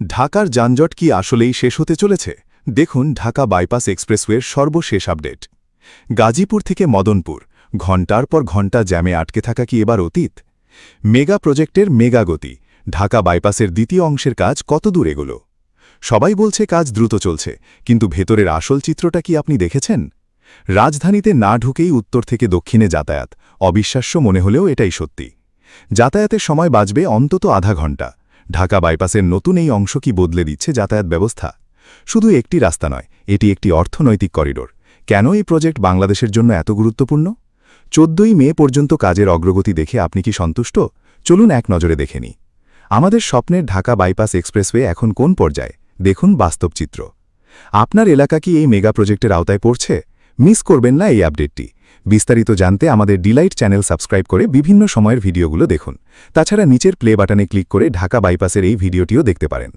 ঢাকার যানজট কি আসলেই শেষ হতে চলেছে? দেখুন ঢাকা বাইপাস এক্সপ্রেসওয়ের সর্বশেষ আপডেট। গাজীপুর থেকে মদনপুর ঘণ্টার পর ঘণ্টা জ্যামে আটকে থাকা কি এবার অতীত? মেগা প্রজেক্টের মেগা গতি, ঢাকা বাইপাসের দ্বিতীয় অংশের কাজ কত দূর এগোল? সবাই বলছে কাজ দ্রুত চলছে, কিন্তু ভেতরের আসল চিত্রটা কি আপনি দেখেছেন? রাজধানীতে না ঢুকেই উত্তর থেকে দক্ষিণে যাতায়াত, অবিশ্বাস্য মনে হলেও এটাই সত্যি। যাতায়াতের সময় বাঁচবে অন্তত আধা ঘণ্টা। ঢাকা বাইপাসের নতুন এই অংশ কি বদলে দিচ্ছে যাতায়াত ব্যবস্থা? শুধু একটি রাস্তা নয়, এটি একটি অর্থনৈতিক করিডোর। কেন এই প্রজেক্ট বাংলাদেশের জন্য এত গুরুত্বপূর্ণ? 14ই মে পর্যন্ত কাজের অগ্রগতি দেখে আপনি কি সন্তুষ্ট? চলুন এক নজরে দেখে নিই। আমাদের স্বপ্নের ঢাকা বাইপাস এক্সপ্রেসওয়ে এখন কোন পর্যায়ে? দেখুন বাস্তব চিত্র। আপনার এলাকা কি এই মেগা প্রজেক্টের আওতায় পড়ছে? মিস করবেন না এই আপডেটটি। বিস্তারিত জানতে আমাদের ডিলাইট চ্যানেল সাবস্ক্রাইব করে বিভিন্ন সময়ের ভিডিওগুলো দেখুন। তাছাড়া নিচের প্লে বাটনে ক্লিক করে ঢাকা বাইপাসের এই ভিডিওটিও দেখতে পারেন।